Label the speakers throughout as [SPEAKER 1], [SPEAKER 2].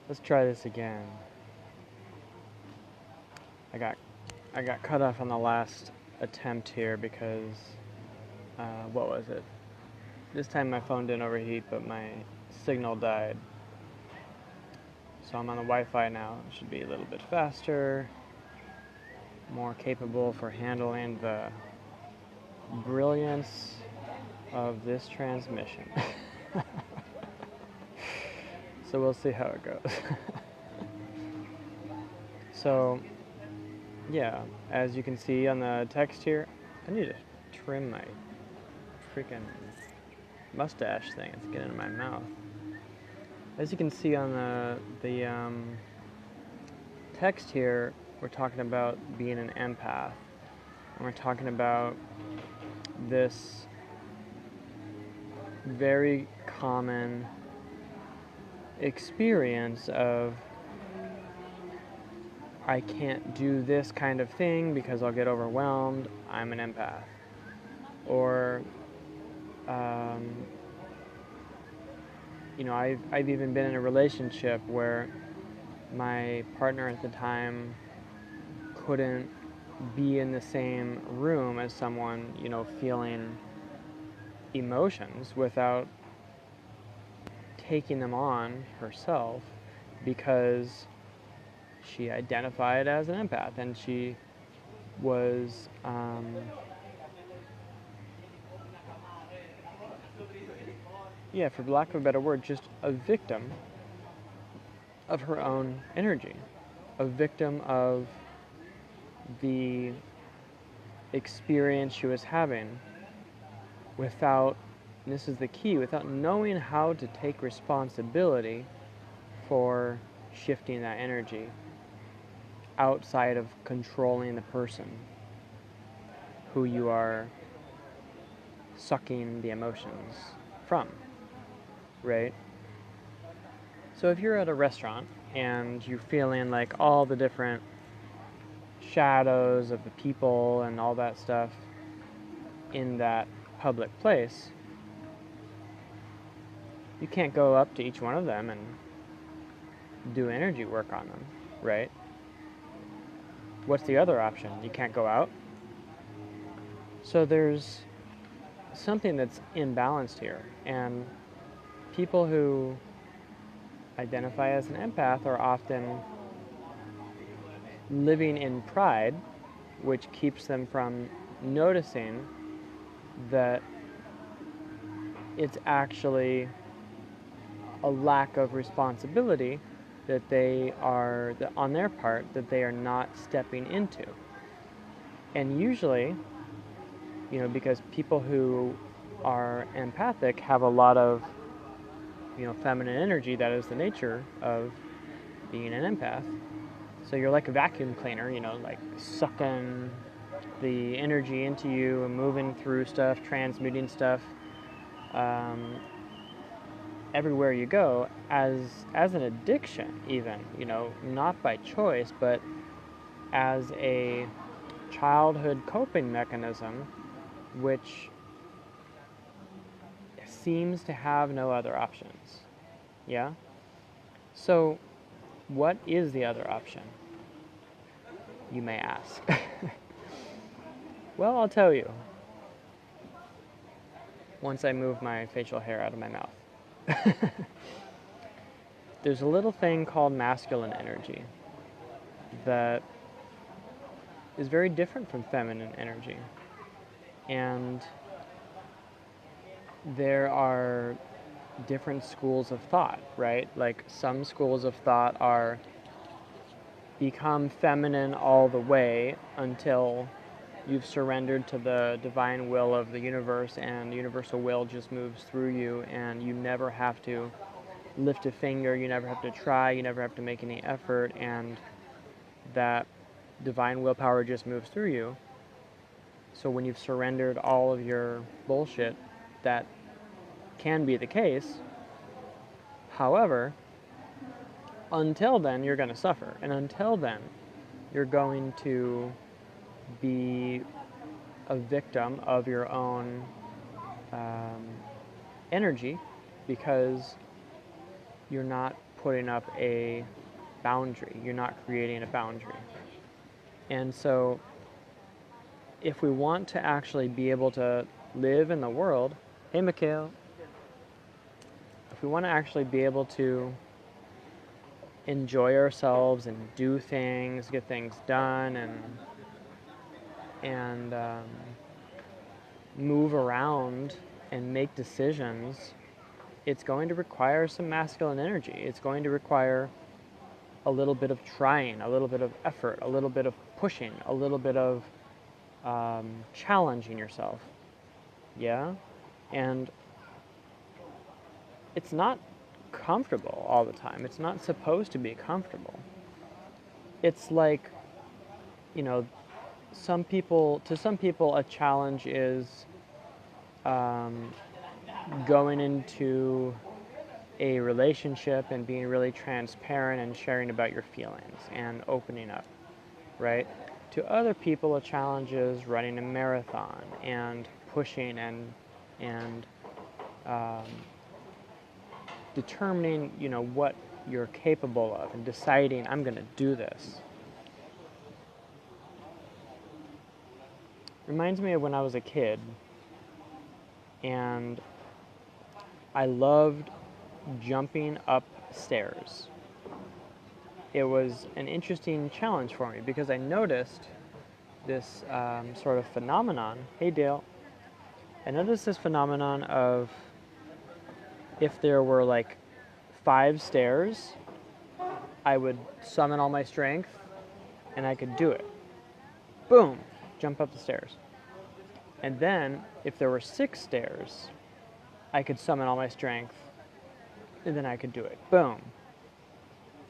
[SPEAKER 1] Let's try this again. I got cut off on the last attempt here because what was it? This time my phone didn't overheat, but my signal died. So I'm on the Wi-Fi now. It should be a little bit faster, more capable for handling the brilliance of this transmission. So we'll see how it goes. So, yeah, as you can see on the text here, I need to trim my freaking mustache thing. It's getting in my mouth. As you can see on the text here, we're talking about being an empath. And we're talking about this very common experience of, I can't do this kind of thing because I'll get overwhelmed, I'm an empath. Or, I've even been in a relationship where my partner at the time couldn't be in the same room as someone, feeling emotions without taking them on herself, because she identified as an empath and she was for lack of a better word, just a victim of her own energy, a victim of the experience she was having without, and this is the key, without knowing how to take responsibility for shifting that energy outside of controlling the person who you are sucking the emotions from, right? So if you're at a restaurant and you're feeling like all the different shadows of the people and all that stuff in that public place, you can't go up to each one of them and do energy work on them, right? What's the other option? You can't go out. So there's something that's imbalanced here, and people who identify as an empath are often living in pride, which keeps them from noticing that it's actually a lack of responsibility that they are, on their part, that they are not stepping into. And usually, because people who are empathic have a lot of, feminine energy, that is the nature of being an empath. So you're like a vacuum cleaner, like sucking the energy into you and moving through stuff, transmuting stuff everywhere you go, as an addiction even, not by choice, but as a childhood coping mechanism, which seems to have no other options. Yeah? So, what is the other option, you may ask? Well, I'll tell you once I move my facial hair out of my mouth. There's a little thing called masculine energy that is very different from feminine energy. And there are different schools of thought, right? Like some schools of thought are become feminine all the way until you've surrendered to the divine will of the universe, and the universal will just moves through you, and you never have to lift a finger, you never have to try, you never have to make any effort, and that divine willpower just moves through you. So when you've surrendered all of your bullshit, that can be the case. However, until then, you're going to suffer. And until then, you're going to be a victim of your own energy, because you're not putting up a boundary. You're not creating a boundary. And so if we want to actually be able to live in the world, hey Mikhail, if we want to actually be able to enjoy ourselves and do things, get things done, and move around and make decisions, it's going to require some masculine energy. It's going to require a little bit of trying, a little bit of effort, a little bit of pushing, a little bit of challenging yourself. Yeah? And it's not comfortable all the time. It's not supposed to be comfortable. It's like, you know, to some people, a challenge is going into a relationship and being really transparent and sharing about your feelings and opening up, right? To other people, a challenge is running a marathon and pushing and determining, you know, what you're capable of and deciding, I'm going to do this. Reminds me of when I was a kid and I loved jumping up stairs. It was an interesting challenge for me because I noticed this sort of phenomenon. Hey Dale. I noticed this phenomenon of if there were like 5 stairs, I would summon all my strength and I could do it. Boom, jump up the stairs. And then if there were 6 stairs, I could summon all my strength and then I could do it. Boom.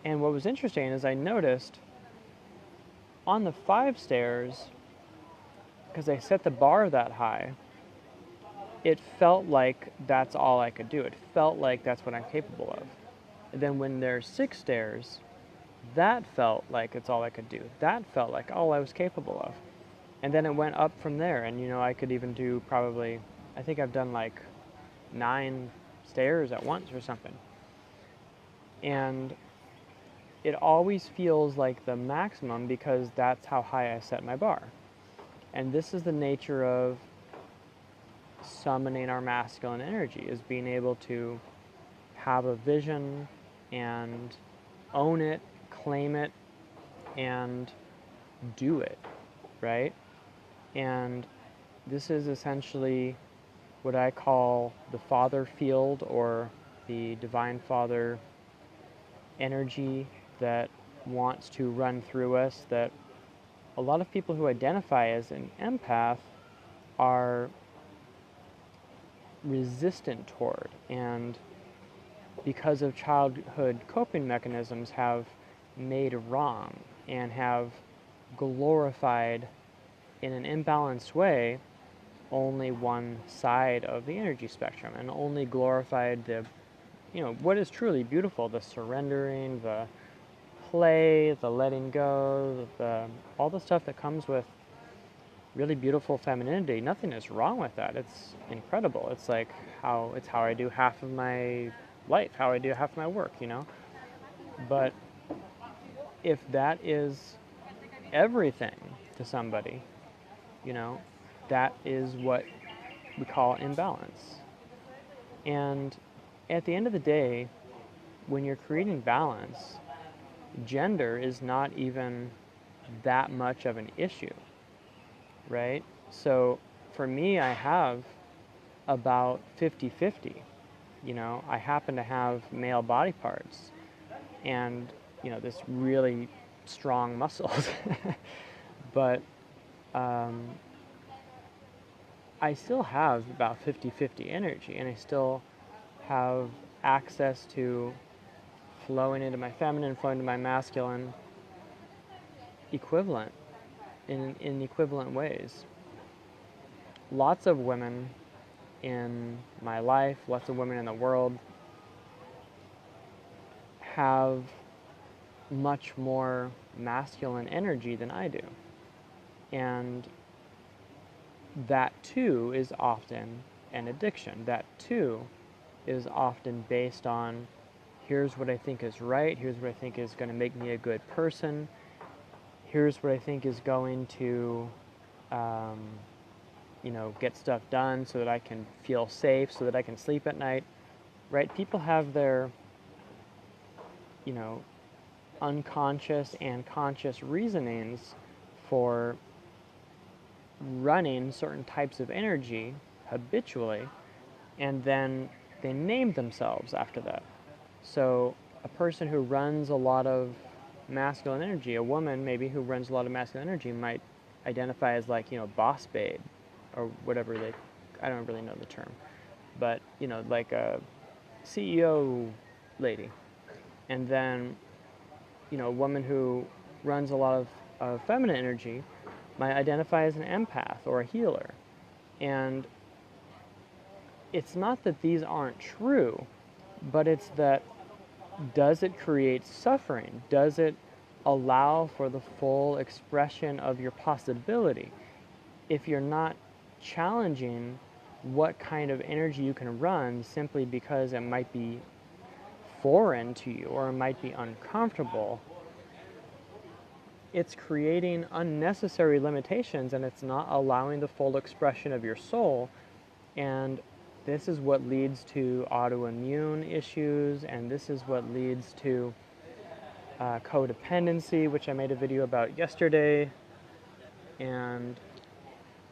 [SPEAKER 1] And what was interesting is I noticed on the 5 stairs, because I set the bar that high, it felt like that's all I could do. It felt like that's what I'm capable of. And then when there's 6 stairs, that felt like it's all I could do. That felt like all I was capable of. And then it went up from there. And, you know, I could even do probably, I think I've done like 9 stairs at once or something. And it always feels like the maximum because that's how high I set my bar. And this is the nature of summoning our masculine energy, is being able to have a vision and own it, claim it, and do it, right? And this is essentially what I call the father field, or the divine father energy that wants to run through us, that a lot of people who identify as an empath are resistant toward, and because of childhood coping mechanisms have made wrong and have glorified in an imbalanced way only one side of the energy spectrum, and only glorified the, you know, what is truly beautiful, the surrendering, the play, the letting go, all the stuff that comes with really beautiful femininity. Nothing is wrong with that. It's incredible. It's like how I do half of my life, how I do half of my work, you know? But if that is everything to somebody, you know, that is what we call imbalance. And at the end of the day, when you're creating balance, gender is not even that much of an issue, right? So for me, I have about 50-50. You know, I happen to have male body parts and, you know, this really strong muscles. But I still have about 50-50 energy, and I still have access to flowing into my feminine, flowing into my masculine equivalent in equivalent ways. Lots of women in my life, lots of women in the world have much more masculine energy than I do. And that too is often an addiction. That too is often based on here's what I think is right, here's what I think is going to make me a good person, here's what I think is going to, get stuff done so that I can feel safe, so that I can sleep at night, right? People have their, unconscious and conscious reasonings for running certain types of energy habitually, and then they name themselves after that. So a person who runs a lot of masculine energy, a woman maybe who runs a lot of masculine energy, might identify as like, boss babe or whatever I don't really know the term, but like a CEO lady. And then a woman who runs a lot of feminine energy might identify as an empath or a healer. And it's not that these aren't true, but it's that, does it create suffering? Does it allow for the full expression of your possibility? If you're not challenging what kind of energy you can run simply because it might be foreign to you or it might be uncomfortable, it's creating unnecessary limitations, and it's not allowing the full expression of your soul. And this is what leads to autoimmune issues, and this is what leads to codependency, which I made a video about yesterday. And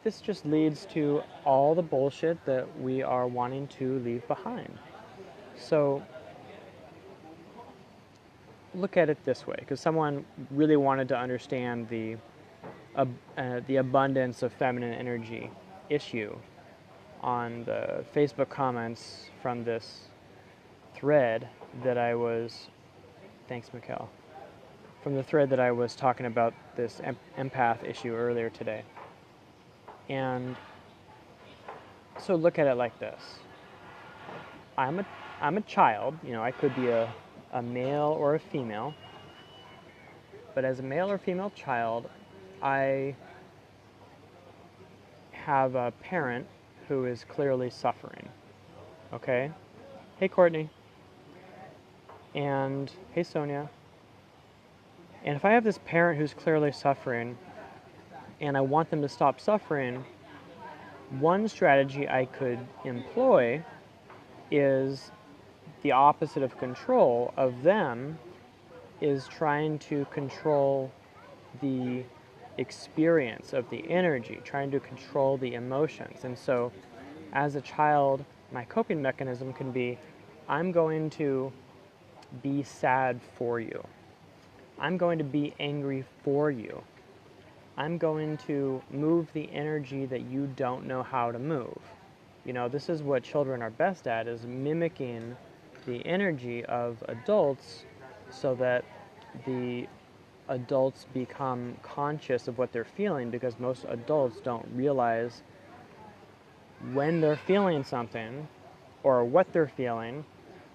[SPEAKER 1] this just leads to all the bullshit that we are wanting to leave behind. So look at it this way, because someone really wanted to understand the abundance of feminine energy issue on the Facebook comments from this thread that I was, thanks Mikkel, from the thread that I was talking about this empath issue earlier today. And so look at it like this. I'm a child, I could be a male or a female, but as a male or female child, I have a parent who is clearly suffering, okay? Hey Courtney, and hey Sonia. And if I have this parent who's clearly suffering, and I want them to stop suffering, one strategy I could employ is the opposite of control of them, is trying to control the experience of the energy, trying to control the emotions. And so as a child, my coping mechanism can be, I'm going to be sad for you. I'm going to be angry for you. I'm going to move the energy that you don't know how to move. This is what children are best at, is mimicking the energy of adults so that the adults become conscious of what they're feeling, because most adults don't realize when they're feeling something, or what they're feeling,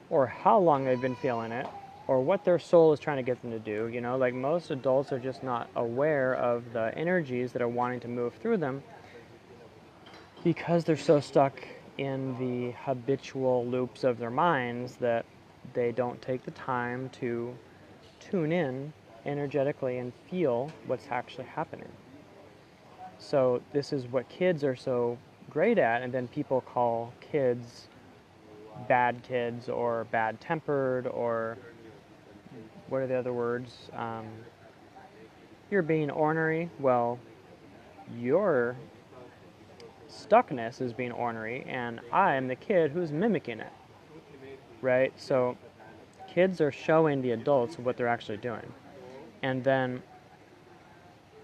[SPEAKER 1] or how long they've been feeling it, or what their soul is trying to get them to do. Like most adults are just not aware of the energies that are wanting to move through them, because they're so stuck in the habitual loops of their minds that they don't take the time to tune in energetically and feel what's actually happening. So this is what kids are so great at, and then people call kids bad kids or bad-tempered, or what are the other words? You're being ornery. Well, your stuckness is being ornery, and I'm the kid who's mimicking it, right? So kids are showing the adults what they're actually doing. And then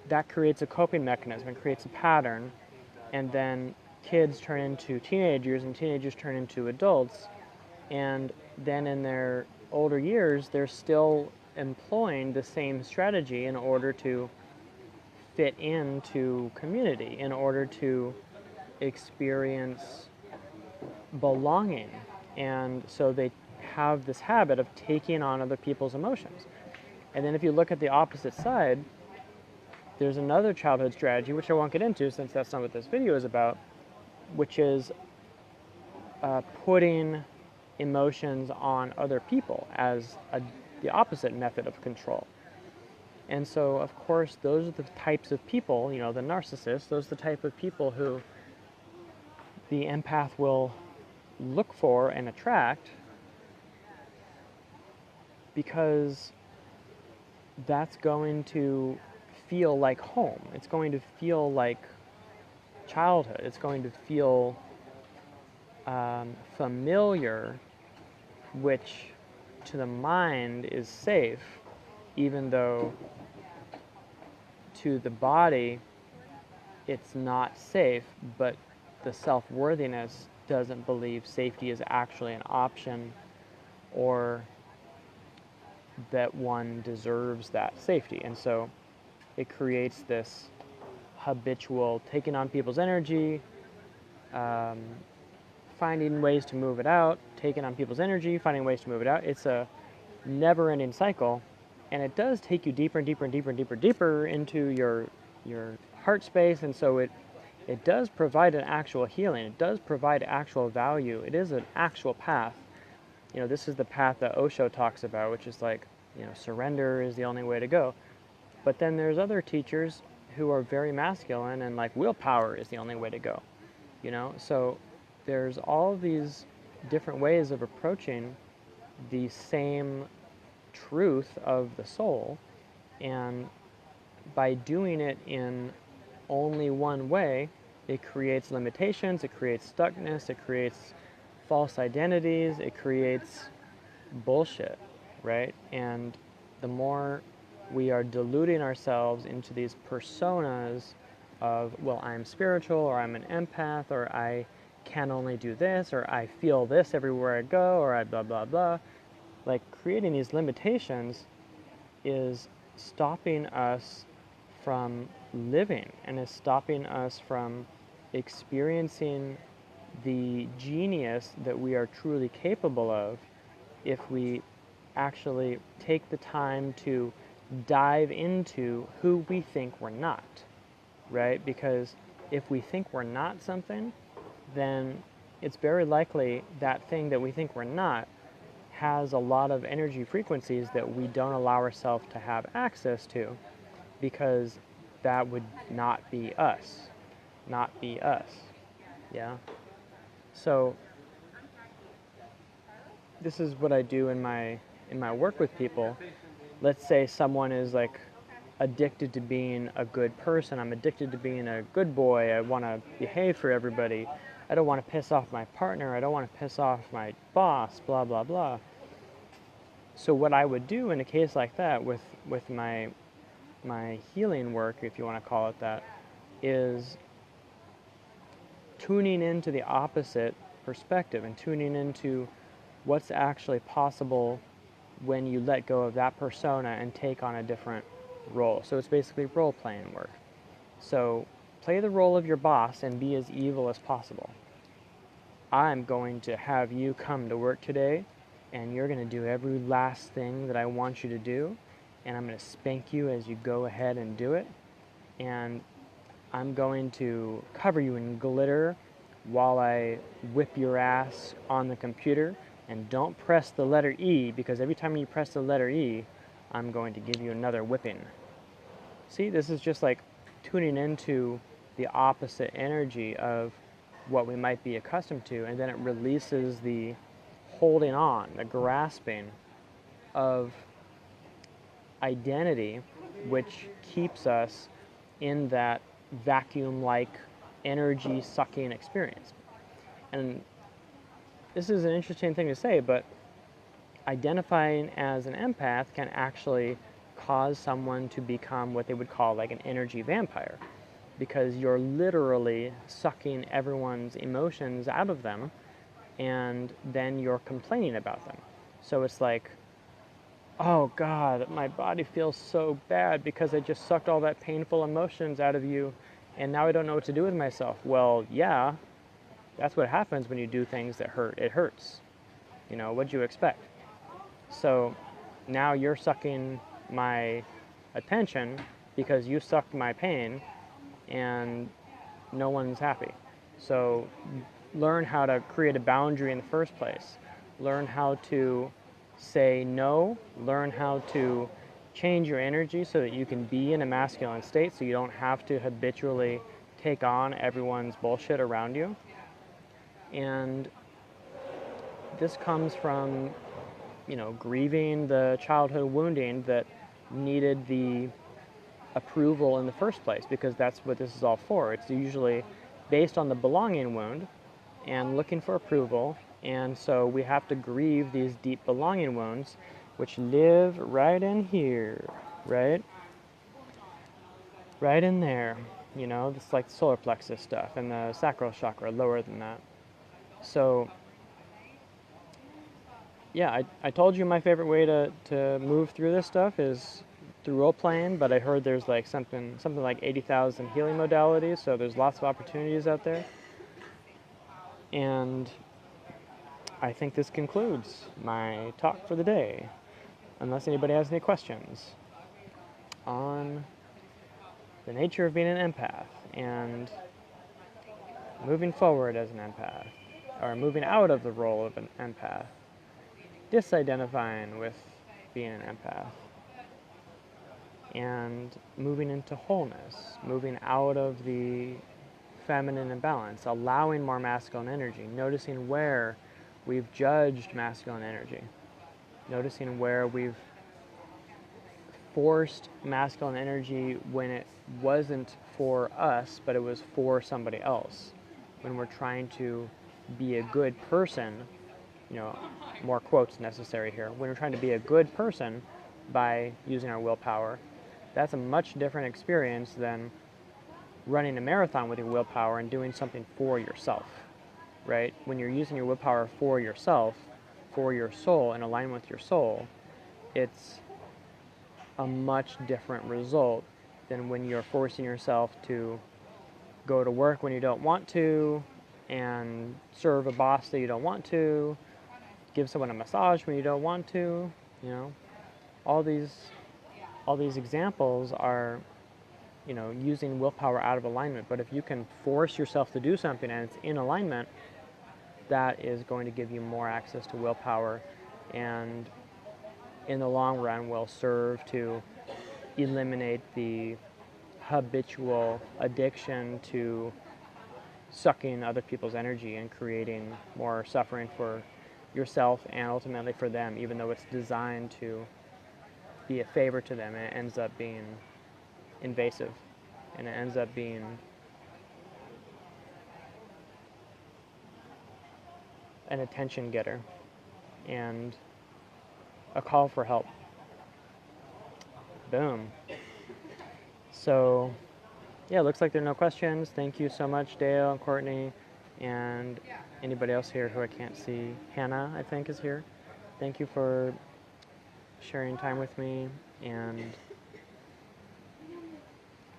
[SPEAKER 1] that creates a coping mechanism, it creates a pattern, and then kids turn into teenagers, and teenagers turn into adults, and then in their older years, they're still employing the same strategy in order to fit into community, in order to experience belonging. And so they have this habit of taking on other people's emotions. And then if you look at the opposite side, there's another childhood strategy, which I won't get into since that's not what this video is about, which is putting emotions on other people as the opposite method of control. And so, of course, those are the types of people, you know, the narcissists, those are the type of people who the empath will look for and attract, because that's going to feel like home. It's going to feel like childhood. It's going to feel familiar, which to the mind is safe, even though to the body it's not safe, but the self-worthiness doesn't believe safety is actually an option, or that one deserves that safety. And so it creates this habitual taking on people's energy, finding ways to move it out, taking on people's energy, finding ways to move it out. It's a never-ending cycle, and it does take you deeper and deeper and deeper and deeper, deeper into your heart space. And so it does provide an actual healing. It does provide actual value. It is an actual path. You know, this is the path that Osho talks about, which is like, you know, surrender is the only way to go. But then there's other teachers who are very masculine and like willpower is the only way to go, you know? So there's all of these different ways of approaching the same truth of the soul, and by doing it in only one way, it creates limitations, it creates stuckness, it creates false identities, it creates bullshit, right? And the more we are deluding ourselves into these personas of, well, I'm spiritual, or I'm an empath, or I can only do this, or I feel this everywhere I go, or I blah, blah, blah. Like, creating these limitations is stopping us from living, and is stopping us from experiencing the genius that we are truly capable of if we actually take the time to dive into who we think we're not, right? Because if we think we're not something, then it's very likely that thing that we think we're not has a lot of energy frequencies that we don't allow ourselves to have access to, because that would not be us. Not be us. Yeah? So this is what I do in my work with people. Let's say someone is like addicted to being a good person. I'm addicted to being a good boy. I want to behave for everybody. I don't want to piss off my partner. I don't want to piss off my boss, blah, blah, blah. So what I would do in a case like that with my healing work, if you want to call it that, is tuning into the opposite perspective and tuning into what's actually possible when you let go of that persona and take on a different role. So it's basically role-playing work. So play the role of your boss and be as evil as possible. I'm going to have you come to work today, and you're going to do every last thing that I want you to do, and I'm going to spank you as you go ahead and do it, and I'm going to cover you in glitter while I whip your ass on the computer. And don't press the letter E, because every time you press the letter E, I'm going to give you another whipping. See, this is just like tuning into the opposite energy of what we might be accustomed to, and then it releases the holding on, the grasping of identity, which keeps us in that vacuum-like energy-sucking experience. And this is an interesting thing to say, but identifying as an empath can actually cause someone to become what they would call like an energy vampire, because you're literally sucking everyone's emotions out of them, and then you're complaining about them. So it's like, oh God, my body feels so bad because I just sucked all that painful emotions out of you, and now I don't know what to do with myself. Well, yeah, that's what happens when you do things that hurt. It hurts. You know, what'd you expect? So now you're sucking my attention because you sucked my pain, and no one's happy. So learn how to create a boundary in the first place. learn how to say no, learn how to change your energy so that you can be in a masculine state so you don't have to habitually take on everyone's bullshit around you. And this comes from, grieving the childhood wounding that needed the approval in the first place, because that's what this is all for. It's usually based on the belonging wound and looking for approval. And so we have to grieve these deep belonging wounds, which live right in here, right? Right in there, this like solar plexus stuff and the sacral chakra lower than that. So yeah, I told you my favorite way to move through this stuff is through role playing, but I heard there's like something like 80,000 healing modalities, so there's lots of opportunities out there. And I think this concludes my talk for the day, unless anybody has any questions on the nature of being an empath and moving forward as an empath, or moving out of the role of an empath, disidentifying with being an empath, and moving into wholeness, moving out of the feminine imbalance, allowing more masculine energy, noticing where we've judged masculine energy, noticing where we've forced masculine energy when it wasn't for us, but it was for somebody else. When we're trying to be a good person, more quotes necessary here, when we're trying to be a good person by using our willpower, that's a much different experience than running a marathon with your willpower and doing something for yourself, right? When you're using your willpower for yourself, for your soul, in alignment with your soul, it's a much different result than when you're forcing yourself to go to work when you don't want to, and serve a boss that you don't want to, give someone a massage when you don't want to. All these examples are, using willpower out of alignment. But if you can force yourself to do something and it's in alignment, that is going to give you more access to willpower, and in the long run will serve to eliminate the habitual addiction to sucking other people's energy and creating more suffering for yourself and ultimately for them, even though it's designed to be a favor to them. And it ends up being invasive, and it ends up being an attention getter and a call for help. Boom. So yeah, it looks like there are no questions. Thank you so much, Dale and Courtney, and anybody else here who I can't see. Hannah, I think, is here. Thank you for sharing time with me, and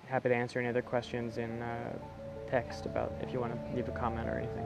[SPEAKER 1] happy to answer any other questions in text about if you want to leave a comment or anything.